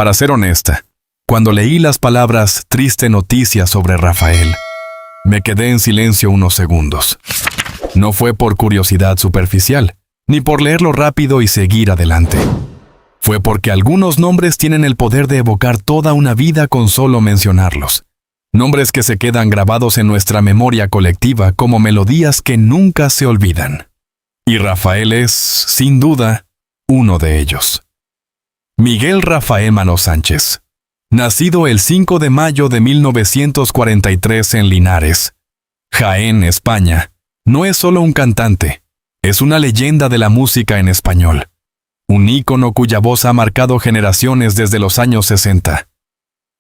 Para ser honesta, cuando leí las palabras triste noticia sobre Rafael, me quedé en silencio unos segundos. No fue por curiosidad superficial, ni por leerlo rápido y seguir adelante. Fue porque algunos nombres tienen el poder de evocar toda una vida con solo mencionarlos. Nombres que se quedan grabados en nuestra memoria colectiva como melodías que nunca se olvidan. Y Rafael es, sin duda, uno de ellos. Miguel Rafael Manó Sánchez, nacido el 5 de mayo de 1943 en Linares, Jaén, España, no es solo un cantante, es una leyenda de la música en español. Un ícono cuya voz ha marcado generaciones desde los años 60.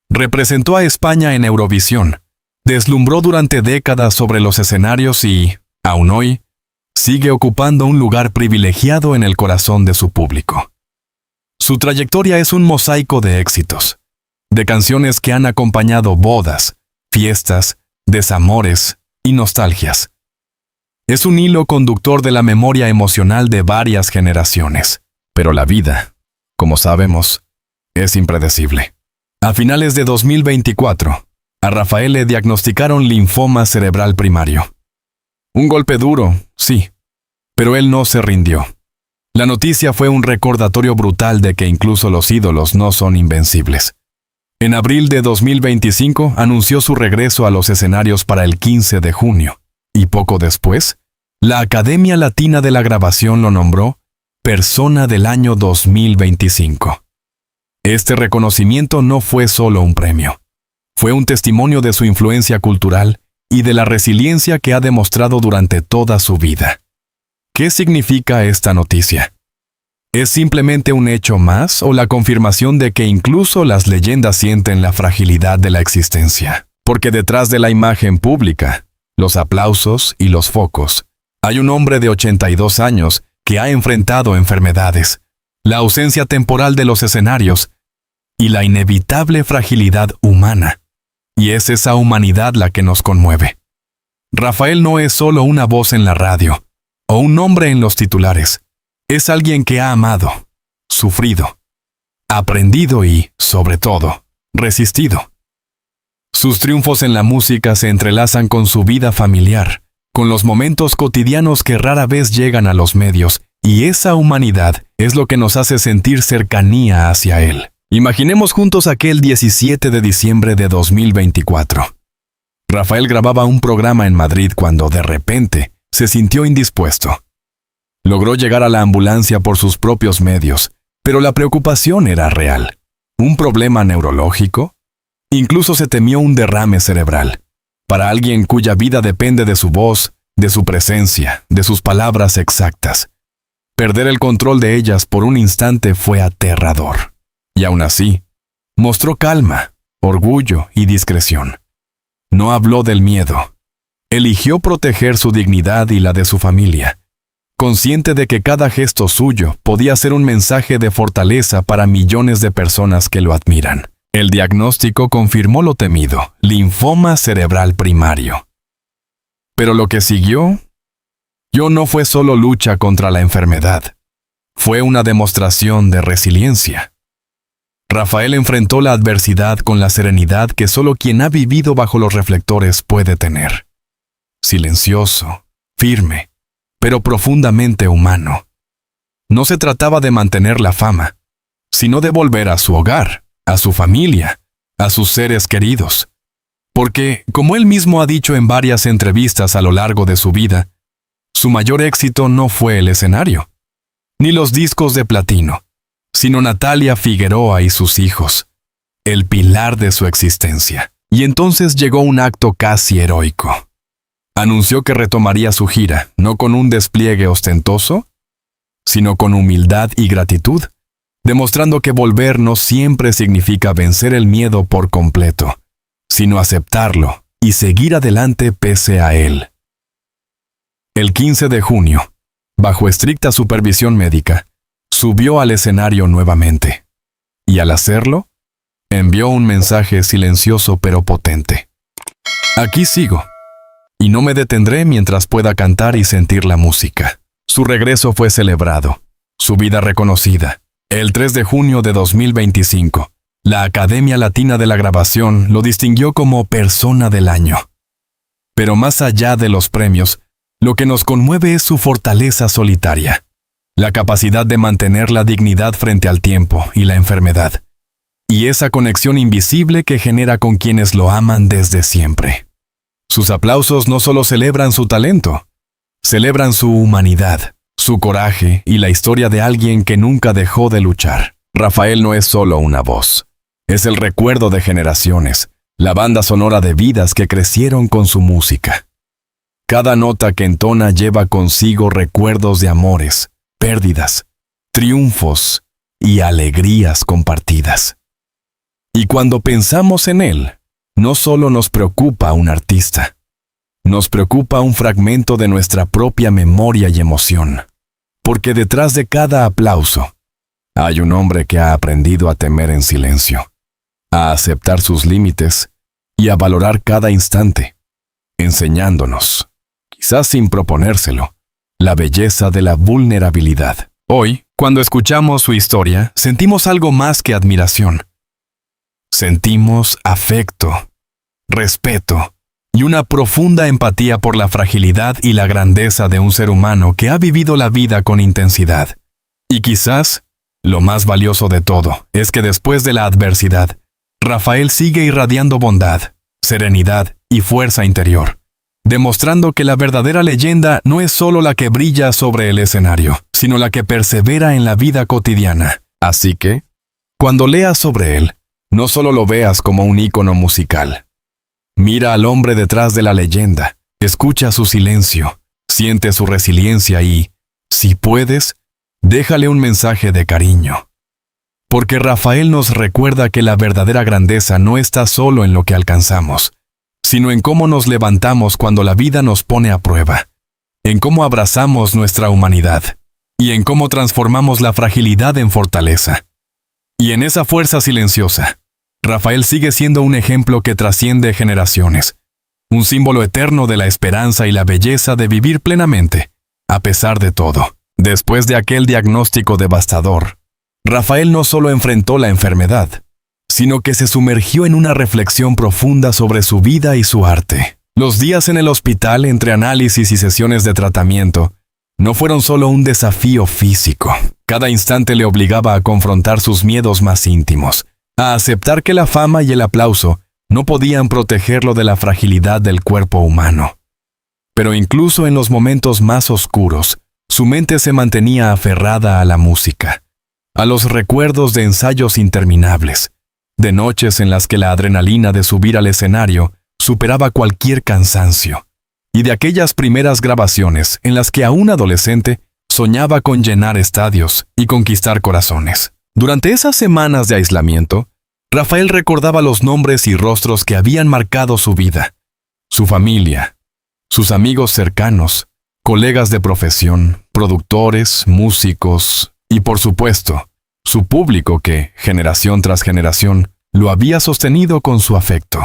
Representó a España en Eurovisión, deslumbró durante décadas sobre los escenarios y, aún hoy, sigue ocupando un lugar privilegiado en el corazón de su público. Su trayectoria es un mosaico de éxitos, de canciones que han acompañado bodas, fiestas, desamores y nostalgias. Es un hilo conductor de la memoria emocional de varias generaciones. Pero la vida, como sabemos, es impredecible. A finales de 2024, a Rafael le diagnosticaron linfoma cerebral primario. Un golpe duro, sí, pero él no se rindió. La noticia fue un recordatorio brutal de que incluso los ídolos no son invencibles. En abril de 2025 anunció su regreso a los escenarios para el 15 de junio, y poco después, la Academia Latina de la Grabación lo nombró Persona del año 2025. Este reconocimiento no fue solo un premio. Fue un testimonio de su influencia cultural y de la resiliencia que ha demostrado durante toda su vida. ¿Qué significa esta noticia? ¿Es simplemente un hecho más o la confirmación de que incluso las leyendas sienten la fragilidad de la existencia? Porque detrás de la imagen pública, los aplausos y los focos, hay un hombre de 82 años que ha enfrentado enfermedades, la ausencia temporal de los escenarios y la inevitable fragilidad humana. Y es esa humanidad la que nos conmueve. Rafael no es solo una voz en la radio o un nombre en los titulares. Es alguien que ha amado, sufrido, aprendido y, sobre todo, resistido. Sus triunfos en la música se entrelazan con su vida familiar, con los momentos cotidianos que rara vez llegan a los medios, y esa humanidad es lo que nos hace sentir cercanía hacia él. Imaginemos juntos aquel 17 de diciembre de 2024. Rafael grababa un programa en Madrid cuando, de repente, se sintió indispuesto. Logró llegar a la ambulancia por sus propios medios, pero la preocupación era real. ¿Un problema neurológico? Incluso se temió un derrame cerebral. Para alguien cuya vida depende de su voz, de su presencia, de sus palabras exactas. Perder el control de ellas por un instante fue aterrador. Y aún así, mostró calma, orgullo y discreción. No habló del miedo. Eligió proteger su dignidad y la de su familia, consciente de que cada gesto suyo podía ser un mensaje de fortaleza para millones de personas que lo admiran. El diagnóstico confirmó lo temido, linfoma cerebral primario. Pero lo que siguió no fue solo lucha contra la enfermedad. Fue una demostración de resiliencia. Rafael enfrentó la adversidad con la serenidad que solo quien ha vivido bajo los reflectores puede tener. Silencioso, firme, pero profundamente humano. No se trataba de mantener la fama, sino de volver a su hogar, a su familia, a sus seres queridos. Porque, como él mismo ha dicho en varias entrevistas a lo largo de su vida, su mayor éxito no fue el escenario, ni los discos de platino, sino Natalia Figueroa y sus hijos, el pilar de su existencia. Y entonces llegó un acto casi heroico. Anunció que retomaría su gira, no con un despliegue ostentoso, sino con humildad y gratitud, demostrando que volver no siempre significa vencer el miedo por completo, sino aceptarlo y seguir adelante pese a él. El 15 de junio, bajo estricta supervisión médica, subió al escenario nuevamente, y al hacerlo, envió un mensaje silencioso pero potente. Aquí sigo, y no me detendré mientras pueda cantar y sentir la música. Su regreso fue celebrado, su vida reconocida. El 3 de junio de 2025, La Academia Latina de la Grabación lo distinguió como Persona del Año. Pero más allá de los premios, lo que nos conmueve es su fortaleza solitaria, la capacidad de mantener la dignidad frente al tiempo y la enfermedad, y esa conexión invisible que genera con quienes lo aman desde siempre. Sus aplausos no solo celebran su talento, celebran su humanidad, su coraje y la historia de alguien que nunca dejó de luchar. Rafael no es solo una voz, es el recuerdo de generaciones, la banda sonora de vidas que crecieron con su música. Cada nota que entona lleva consigo recuerdos de amores, pérdidas, triunfos y alegrías compartidas. Y cuando pensamos en él, no solo nos preocupa un artista, nos preocupa un fragmento de nuestra propia memoria y emoción, porque detrás de cada aplauso hay un hombre que ha aprendido a temer en silencio, a aceptar sus límites y a valorar cada instante, enseñándonos, quizás sin proponérselo, la belleza de la vulnerabilidad. Hoy, cuando escuchamos su historia, sentimos algo más que admiración. Sentimos afecto, respeto y una profunda empatía por la fragilidad y la grandeza de un ser humano que ha vivido la vida con intensidad. Y quizás, lo más valioso de todo es que después de la adversidad, Rafael sigue irradiando bondad, serenidad y fuerza interior, demostrando que la verdadera leyenda no es solo la que brilla sobre el escenario, sino la que persevera en la vida cotidiana. Así que, cuando leas sobre él, no solo lo veas como un ícono musical. Mira al hombre detrás de la leyenda, escucha su silencio, siente su resiliencia y, si puedes, déjale un mensaje de cariño. Porque Rafael nos recuerda que la verdadera grandeza no está solo en lo que alcanzamos, sino en cómo nos levantamos cuando la vida nos pone a prueba, en cómo abrazamos nuestra humanidad y en cómo transformamos la fragilidad en fortaleza. Y en esa fuerza silenciosa, Rafael sigue siendo un ejemplo que trasciende generaciones, un símbolo eterno de la esperanza y la belleza de vivir plenamente, a pesar de todo. Después de aquel diagnóstico devastador, Rafael no solo enfrentó la enfermedad, sino que se sumergió en una reflexión profunda sobre su vida y su arte. Los días en el hospital, entre análisis y sesiones de tratamiento, no fueron solo un desafío físico. Cada instante le obligaba a confrontar sus miedos más íntimos, a aceptar que la fama y el aplauso no podían protegerlo de la fragilidad del cuerpo humano. Pero incluso en los momentos más oscuros, su mente se mantenía aferrada a la música, a los recuerdos de ensayos interminables, de noches en las que la adrenalina de subir al escenario superaba cualquier cansancio, y de aquellas primeras grabaciones en las que aún adolescente soñaba con llenar estadios y conquistar corazones. Durante esas semanas de aislamiento, Rafael recordaba los nombres y rostros que habían marcado su vida, su familia, sus amigos cercanos, colegas de profesión, productores, músicos y, por supuesto, su público que, generación tras generación, lo había sostenido con su afecto.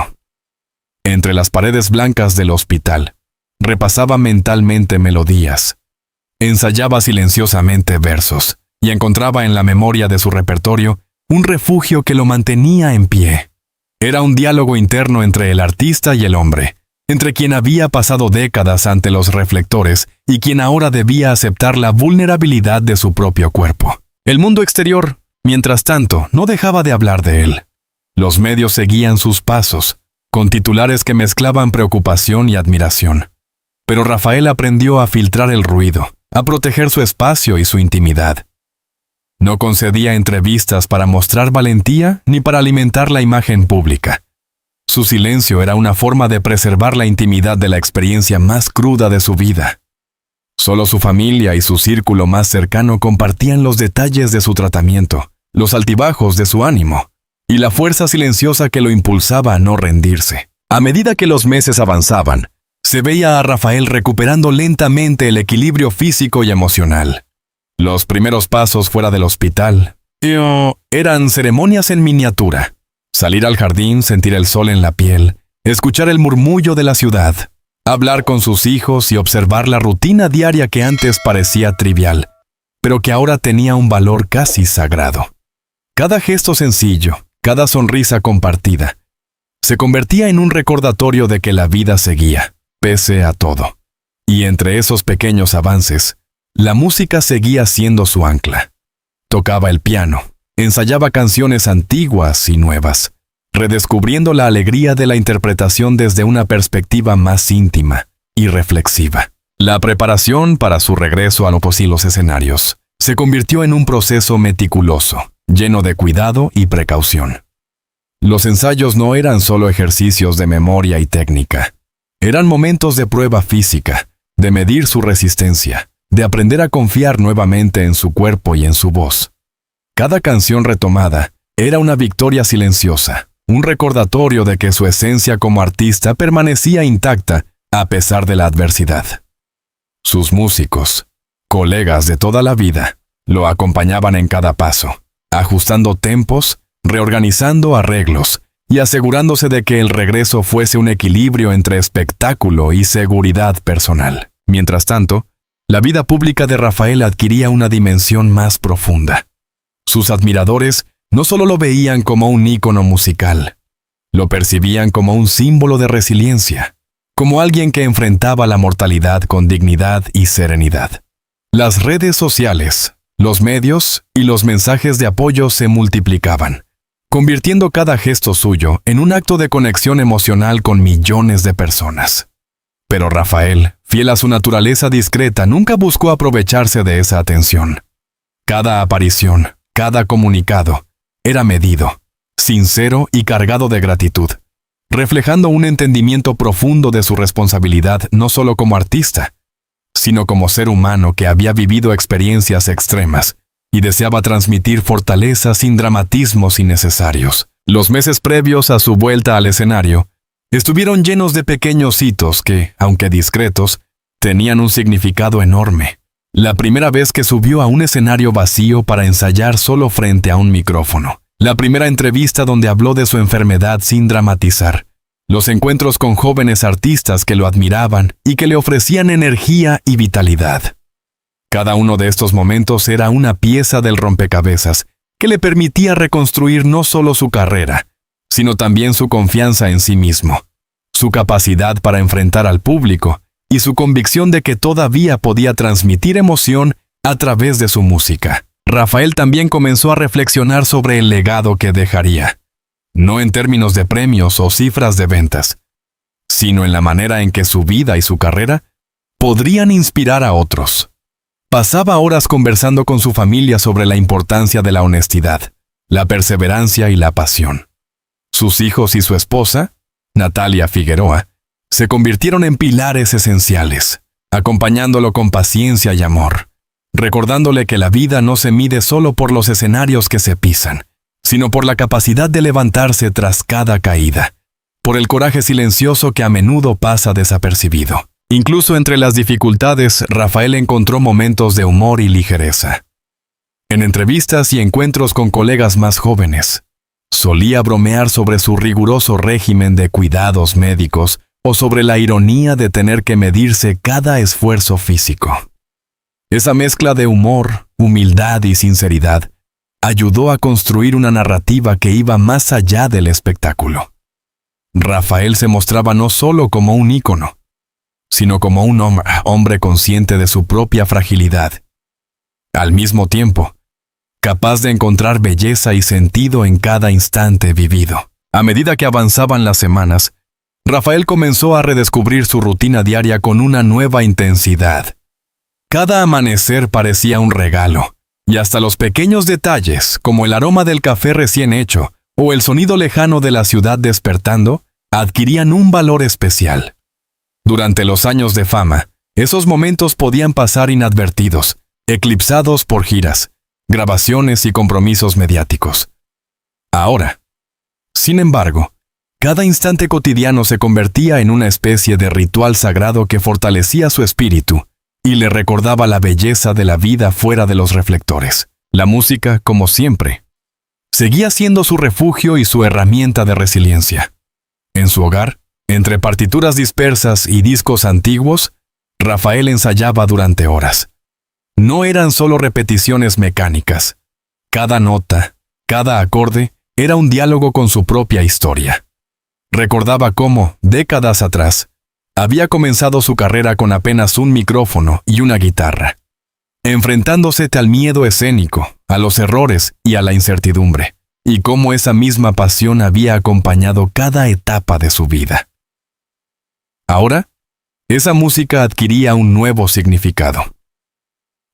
Entre las paredes blancas del hospital, repasaba mentalmente melodías, ensayaba silenciosamente versos y encontraba en la memoria de su repertorio un refugio que lo mantenía en pie. Era un diálogo interno entre el artista y el hombre, entre quien había pasado décadas ante los reflectores y quien ahora debía aceptar la vulnerabilidad de su propio cuerpo. El mundo exterior, mientras tanto, no dejaba de hablar de él. Los medios seguían sus pasos, con titulares que mezclaban preocupación y admiración. Pero Rafael aprendió a filtrar el ruido, a proteger su espacio y su intimidad. No concedía entrevistas para mostrar valentía ni para alimentar la imagen pública. Su silencio era una forma de preservar la intimidad de la experiencia más cruda de su vida. Solo su familia y su círculo más cercano compartían los detalles de su tratamiento, los altibajos de su ánimo y la fuerza silenciosa que lo impulsaba a no rendirse. A medida que los meses avanzaban, se veía a Rafael recuperando lentamente el equilibrio físico y emocional. Los primeros pasos fuera del hospital eran ceremonias en miniatura. Salir al jardín, sentir el sol en la piel, escuchar el murmullo de la ciudad, hablar con sus hijos y observar la rutina diaria que antes parecía trivial, pero que ahora tenía un valor casi sagrado. Cada gesto sencillo, cada sonrisa compartida, se convertía en un recordatorio de que la vida seguía, pese a todo. Y entre esos pequeños avances, la música seguía siendo su ancla. Tocaba el piano, ensayaba canciones antiguas y nuevas, redescubriendo la alegría de la interpretación desde una perspectiva más íntima y reflexiva. La preparación para su regreso a los escenarios se convirtió en un proceso meticuloso, lleno de cuidado y precaución. Los ensayos no eran solo ejercicios de memoria y técnica, eran momentos de prueba física, de medir su resistencia, de aprender a confiar nuevamente en su cuerpo y en su voz. Cada canción retomada era una victoria silenciosa, un recordatorio de que su esencia como artista permanecía intacta a pesar de la adversidad. Sus músicos, colegas de toda la vida, lo acompañaban en cada paso, ajustando tempos, reorganizando arreglos y asegurándose de que el regreso fuese un equilibrio entre espectáculo y seguridad personal. Mientras tanto, la vida pública de Rafael adquiría una dimensión más profunda. Sus admiradores no solo lo veían como un ícono musical, lo percibían como un símbolo de resiliencia, como alguien que enfrentaba la mortalidad con dignidad y serenidad. Las redes sociales, los medios y los mensajes de apoyo se multiplicaban, convirtiendo cada gesto suyo en un acto de conexión emocional con millones de personas. Pero Rafael, fiel a su naturaleza discreta, nunca buscó aprovecharse de esa atención. Cada aparición, cada comunicado, era medido, sincero y cargado de gratitud, reflejando un entendimiento profundo de su responsabilidad no solo como artista, sino como ser humano que había vivido experiencias extremas y deseaba transmitir fortaleza sin dramatismos innecesarios. Los meses previos a su vuelta al escenario estuvieron llenos de pequeños hitos que, aunque discretos, tenían un significado enorme. La primera vez que subió a un escenario vacío para ensayar solo frente a un micrófono. La primera entrevista donde habló de su enfermedad sin dramatizar. Los encuentros con jóvenes artistas que lo admiraban y que le ofrecían energía y vitalidad. Cada uno de estos momentos era una pieza del rompecabezas que le permitía reconstruir no solo su carrera, sino también su confianza en sí mismo, su capacidad para enfrentar al público y su convicción de que todavía podía transmitir emoción a través de su música. Rafael también comenzó a reflexionar sobre el legado que dejaría, no en términos de premios o cifras de ventas, sino en la manera en que su vida y su carrera podrían inspirar a otros. Pasaba horas conversando con su familia sobre la importancia de la honestidad, la perseverancia y la pasión. Sus hijos y su esposa, Natalia Figueroa, se convirtieron en pilares esenciales, acompañándolo con paciencia y amor, recordándole que la vida no se mide solo por los escenarios que se pisan, sino por la capacidad de levantarse tras cada caída, por el coraje silencioso que a menudo pasa desapercibido. Incluso entre las dificultades, Rafael encontró momentos de humor y ligereza. En entrevistas y encuentros con colegas más jóvenes, solía bromear sobre su riguroso régimen de cuidados médicos o sobre la ironía de tener que medirse cada esfuerzo físico. Esa mezcla de humor, humildad y sinceridad ayudó a construir una narrativa que iba más allá del espectáculo. Rafael se mostraba no solo como un ícono, sino como un hombre consciente de su propia fragilidad. Al mismo tiempo, capaz de encontrar belleza y sentido en cada instante vivido. A medida que avanzaban las semanas, Rafael comenzó a redescubrir su rutina diaria con una nueva intensidad. Cada amanecer parecía un regalo, y hasta los pequeños detalles, como el aroma del café recién hecho o el sonido lejano de la ciudad despertando, adquirían un valor especial. Durante los años de fama, esos momentos podían pasar inadvertidos, eclipsados por giras, grabaciones y compromisos mediáticos. Ahora, sin embargo, cada instante cotidiano se convertía en una especie de ritual sagrado que fortalecía su espíritu y le recordaba la belleza de la vida fuera de los reflectores. La música, como siempre, seguía siendo su refugio y su herramienta de resiliencia. En su hogar, entre partituras dispersas y discos antiguos, Rafael ensayaba durante horas. No eran solo repeticiones mecánicas. Cada nota, cada acorde, era un diálogo con su propia historia. Recordaba cómo, décadas atrás, había comenzado su carrera con apenas un micrófono y una guitarra, enfrentándose al miedo escénico, a los errores y a la incertidumbre, y cómo esa misma pasión había acompañado cada etapa de su vida. Ahora, esa música adquiría un nuevo significado.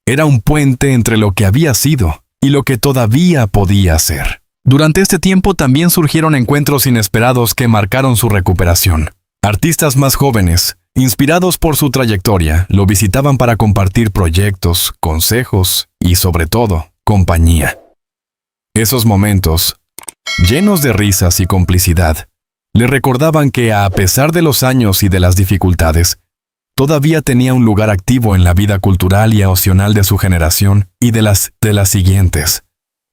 Era un puente entre lo que había sido y lo que todavía podía ser. Durante este tiempo también surgieron encuentros inesperados que marcaron su recuperación. Artistas más jóvenes, inspirados por su trayectoria, lo visitaban para compartir proyectos, consejos y, sobre todo, compañía. Esos momentos, llenos de risas y complicidad, le recordaban que, a pesar de los años y de las dificultades, todavía tenía un lugar activo en la vida cultural y emocional de su generación y de las siguientes.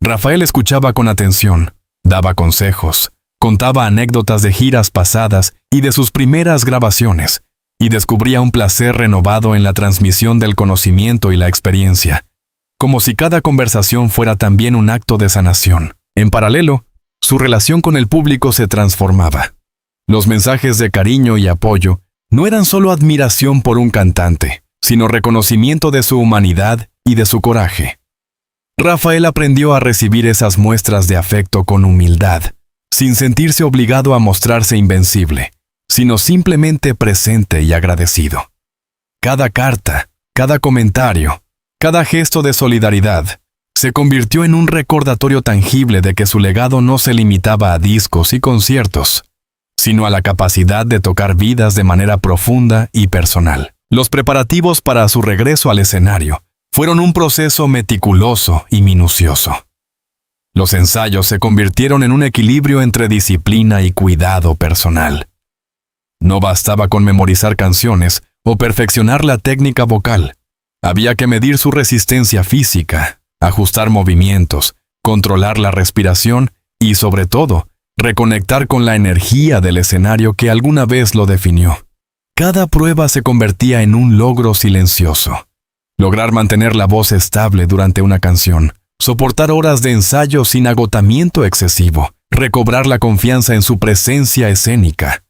Rafael escuchaba con atención, daba consejos, contaba anécdotas de giras pasadas y de sus primeras grabaciones, y descubría un placer renovado en la transmisión del conocimiento y la experiencia, como si cada conversación fuera también un acto de sanación. En paralelo, su relación con el público se transformaba. Los mensajes de cariño y apoyo no eran solo admiración por un cantante, sino reconocimiento de su humanidad y de su coraje. Rafael aprendió a recibir esas muestras de afecto con humildad, sin sentirse obligado a mostrarse invencible, sino simplemente presente y agradecido. Cada carta, cada comentario, cada gesto de solidaridad, se convirtió en un recordatorio tangible de que su legado no se limitaba a discos y conciertos, sino a la capacidad de tocar vidas de manera profunda y personal. Los preparativos para su regreso al escenario fueron un proceso meticuloso y minucioso. Los ensayos se convirtieron en un equilibrio entre disciplina y cuidado personal. No bastaba con memorizar canciones o perfeccionar la técnica vocal. Había que medir su resistencia física, ajustar movimientos, controlar la respiración y, sobre todo, reconectar con la energía del escenario que alguna vez lo definió. Cada prueba se convertía en un logro silencioso. Lograr mantener la voz estable durante una canción, soportar horas de ensayo sin agotamiento excesivo, recobrar la confianza en su presencia escénica.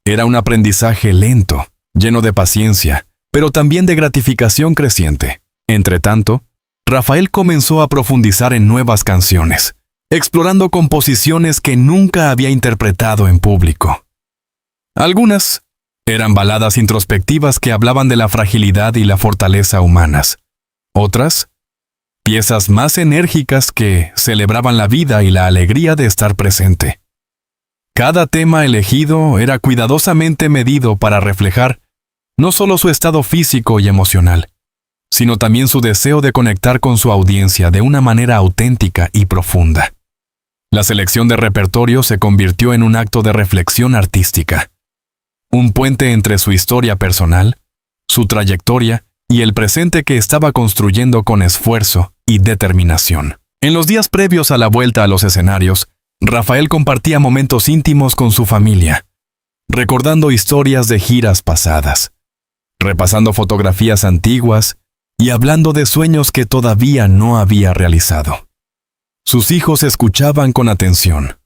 Era un aprendizaje lento, lleno de paciencia, pero también de gratificación creciente. Entretanto, Rafael comenzó a profundizar en nuevas canciones, explorando composiciones que nunca había interpretado en público. Algunas eran baladas introspectivas que hablaban de la fragilidad y la fortaleza humanas. Otras, piezas más enérgicas que celebraban la vida y la alegría de estar presente. Cada tema elegido era cuidadosamente medido para reflejar no solo su estado físico y emocional, sino también su deseo de conectar con su audiencia de una manera auténtica y profunda. La selección de repertorio se convirtió en un acto de reflexión artística, un puente entre su historia personal, su trayectoria y el presente que estaba construyendo con esfuerzo y determinación. En los días previos a la vuelta a los escenarios, Rafael compartía momentos íntimos con su familia, recordando historias de giras pasadas, repasando fotografías antiguas y hablando de sueños que todavía no había realizado. Sus hijos escuchaban con atención,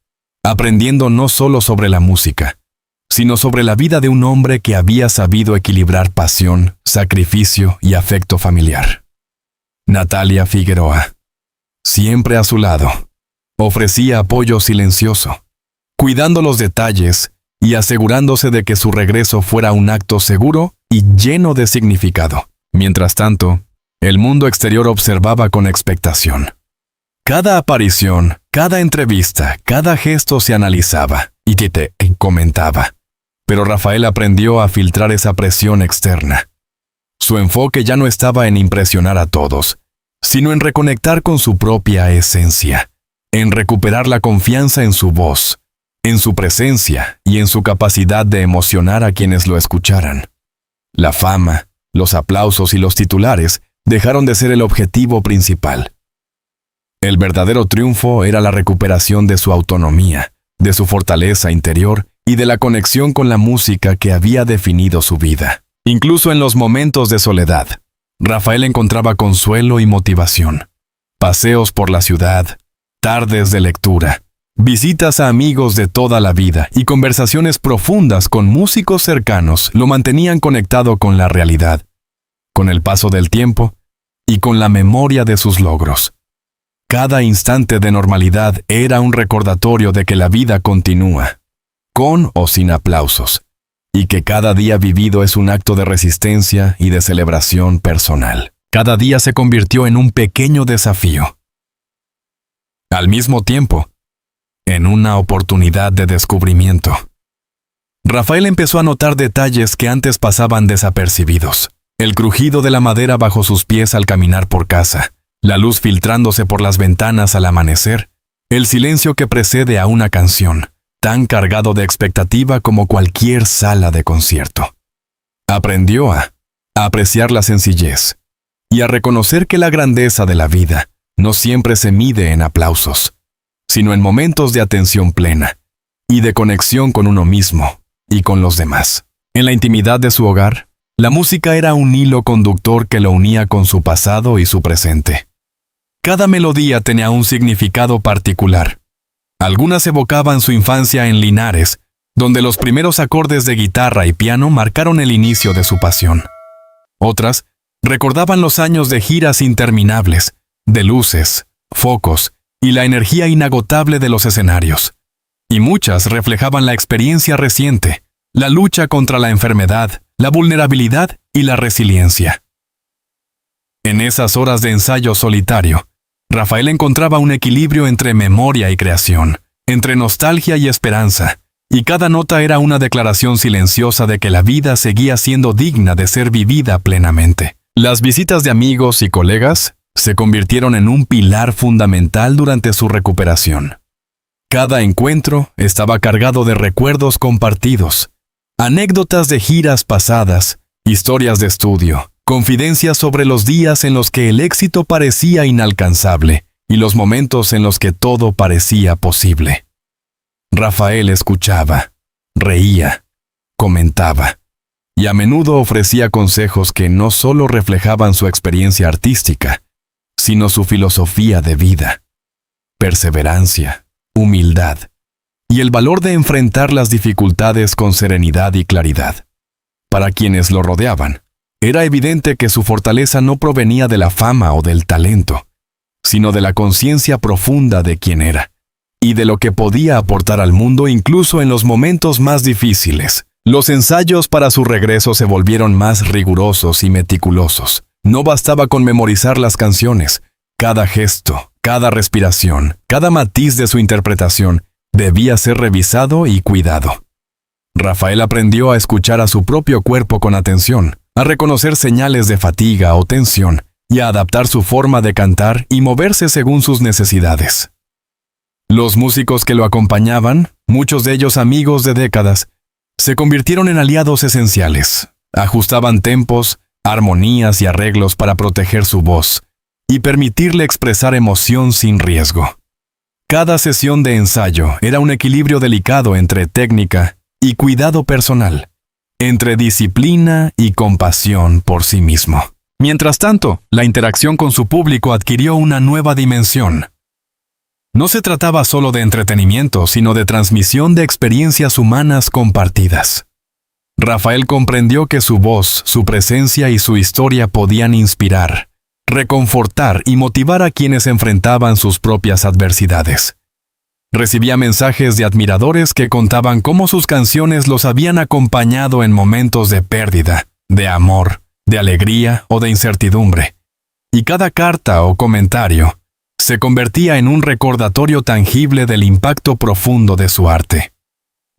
aprendiendo no solo sobre la música, sino sobre la vida de un hombre que había sabido equilibrar pasión, sacrificio y afecto familiar. Natalia Figueroa, siempre a su lado, ofrecía apoyo silencioso, cuidando los detalles y asegurándose de que su regreso fuera un acto seguro y lleno de significado. Mientras tanto, el mundo exterior observaba con expectación. Cada aparición, cada entrevista, cada gesto se analizaba y te comentaba. Pero Rafael aprendió a filtrar esa presión externa. Su enfoque ya no estaba en impresionar a todos, sino en reconectar con su propia esencia, en recuperar la confianza en su voz, en su presencia y en su capacidad de emocionar a quienes lo escucharan. La fama, los aplausos y los titulares dejaron de ser el objetivo principal. El verdadero triunfo era la recuperación de su autonomía, de su fortaleza interior y de la conexión con la música que había definido su vida. Incluso en los momentos de soledad, Rafael encontraba consuelo y motivación. Paseos por la ciudad, tardes de lectura, Visitas a amigos de toda la vida y conversaciones profundas con músicos cercanos lo mantenían conectado con la realidad, con el paso del tiempo y con la memoria de sus logros. Cada instante de normalidad era un recordatorio de que la vida continúa, con o sin aplausos, y que cada día vivido es un acto de resistencia y de celebración personal. Cada día se convirtió en un pequeño desafío. Al mismo tiempo, en una oportunidad de descubrimiento. Rafael empezó a notar detalles que antes pasaban desapercibidos. El crujido de la madera bajo sus pies al caminar por casa, la luz filtrándose por las ventanas al amanecer, el silencio que precede a una canción, tan cargado de expectativa como cualquier sala de concierto. Aprendió a apreciar la sencillez y a reconocer que la grandeza de la vida no siempre se mide en aplausos, sino en momentos de atención plena y de conexión con uno mismo y con los demás. En la intimidad de su hogar, la música era un hilo conductor que lo unía con su pasado y su presente. Cada melodía tenía un significado particular. Algunas evocaban su infancia en Linares, donde los primeros acordes de guitarra y piano marcaron el inicio de su pasión. Otras recordaban los años de giras interminables, de luces, focos y la energía inagotable de los escenarios. Y muchas reflejaban la experiencia reciente, la lucha contra la enfermedad, la vulnerabilidad y la resiliencia. En esas horas de ensayo solitario, Rafael encontraba un equilibrio entre memoria y creación, entre nostalgia y esperanza, y cada nota era una declaración silenciosa de que la vida seguía siendo digna de ser vivida plenamente. Las visitas de amigos y colegas se convirtieron en un pilar fundamental durante su recuperación. Cada encuentro estaba cargado de recuerdos compartidos, anécdotas de giras pasadas, historias de estudio, confidencias sobre los días en los que el éxito parecía inalcanzable y los momentos en los que todo parecía posible. Rafael escuchaba, reía, comentaba, y a menudo ofrecía consejos que no solo reflejaban su experiencia artística, sino su filosofía de vida, perseverancia, humildad y el valor de enfrentar las dificultades con serenidad y claridad. Para quienes lo rodeaban, era evidente que su fortaleza no provenía de la fama o del talento, sino de la conciencia profunda de quién era y de lo que podía aportar al mundo incluso en los momentos más difíciles. Los ensayos para su regreso se volvieron más rigurosos y meticulosos. No bastaba con memorizar las canciones. Cada gesto, cada respiración, cada matiz de su interpretación debía ser revisado y cuidado. Rafael aprendió a escuchar a su propio cuerpo con atención, a reconocer señales de fatiga o tensión y a adaptar su forma de cantar y moverse según sus necesidades. Los músicos que lo acompañaban, muchos de ellos amigos de décadas, se convirtieron en aliados esenciales. Ajustaban tempos, armonías y arreglos para proteger su voz y permitirle expresar emoción sin riesgo. Cada sesión de ensayo era un equilibrio delicado entre técnica y cuidado personal, entre disciplina y compasión por sí mismo. Mientras tanto, la interacción con su público adquirió una nueva dimensión. No se trataba solo de entretenimiento, sino de transmisión de experiencias humanas compartidas. Rafael comprendió que su voz, su presencia y su historia podían inspirar, reconfortar y motivar a quienes enfrentaban sus propias adversidades. Recibía mensajes de admiradores que contaban cómo sus canciones los habían acompañado en momentos de pérdida, de amor, de alegría o de incertidumbre. Y cada carta o comentario se convertía en un recordatorio tangible del impacto profundo de su arte.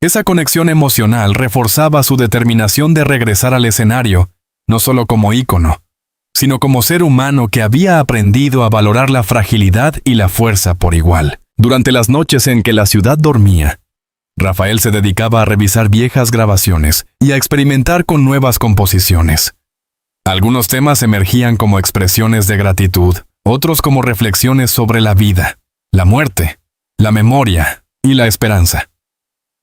Esa conexión emocional reforzaba su determinación de regresar al escenario, no solo como ícono, sino como ser humano que había aprendido a valorar la fragilidad y la fuerza por igual. Durante las noches en que la ciudad dormía, Rafael se dedicaba a revisar viejas grabaciones y a experimentar con nuevas composiciones. Algunos temas emergían como expresiones de gratitud, otros como reflexiones sobre la vida, la muerte, la memoria y la esperanza.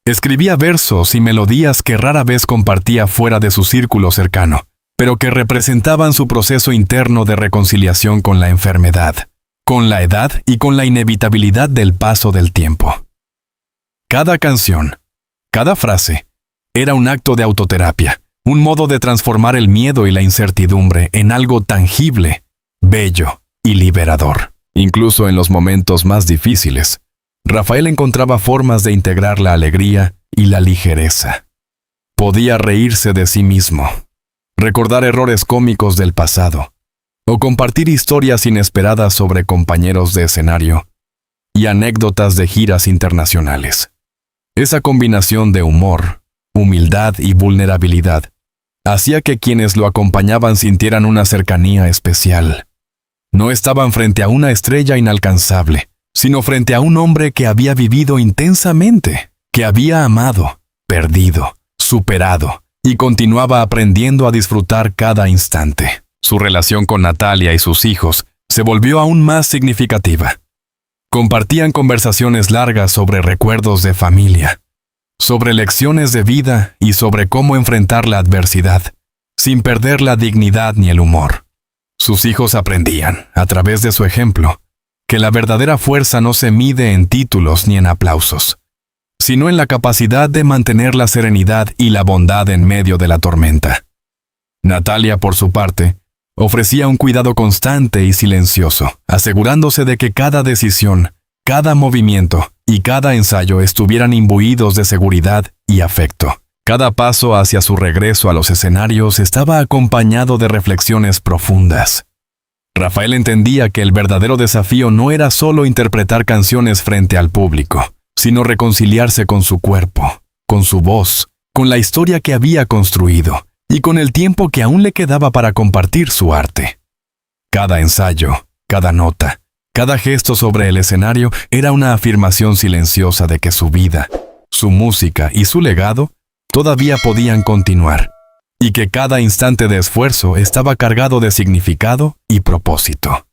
Escribía versos y melodías que rara vez compartía fuera de su círculo cercano, pero que representaban su proceso interno de reconciliación con la enfermedad, con la edad y con la inevitabilidad del paso del tiempo. Cada canción, cada frase, era un acto de autoterapia, un modo de transformar el miedo y la incertidumbre en algo tangible, bello y liberador. Incluso en los momentos más difíciles, Rafael encontraba formas de integrar la alegría y la ligereza. Podía reírse de sí mismo, recordar errores cómicos del pasado, o compartir historias inesperadas sobre compañeros de escenario y anécdotas de giras internacionales. Esa combinación de humor, humildad y vulnerabilidad hacía que quienes lo acompañaban sintieran una cercanía especial. No estaban frente a una estrella inalcanzable, sino frente a un hombre que había vivido intensamente, que había amado, perdido, superado y continuaba aprendiendo a disfrutar cada instante. Su relación con Natalia y sus hijos se volvió aún más significativa. Compartían conversaciones largas sobre recuerdos de familia, sobre lecciones de vida y sobre cómo enfrentar la adversidad, sin perder la dignidad ni el humor. Sus hijos aprendían, a través de su ejemplo, que la verdadera fuerza no se mide en títulos ni en aplausos, sino en la capacidad de mantener la serenidad y la bondad en medio de la tormenta. Natalia, por su parte, ofrecía un cuidado constante y silencioso, asegurándose de que cada decisión, cada movimiento y cada ensayo estuvieran imbuidos de seguridad y afecto. Cada paso hacia su regreso a los escenarios estaba acompañado de reflexiones profundas. Rafael entendía que el verdadero desafío no era solo interpretar canciones frente al público, sino reconciliarse con su cuerpo, con su voz, con la historia que había construido y con el tiempo que aún le quedaba para compartir su arte. Cada ensayo, cada nota, cada gesto sobre el escenario era una afirmación silenciosa de que su vida, su música y su legado todavía podían continuar, y que cada instante de esfuerzo estaba cargado de significado y propósito.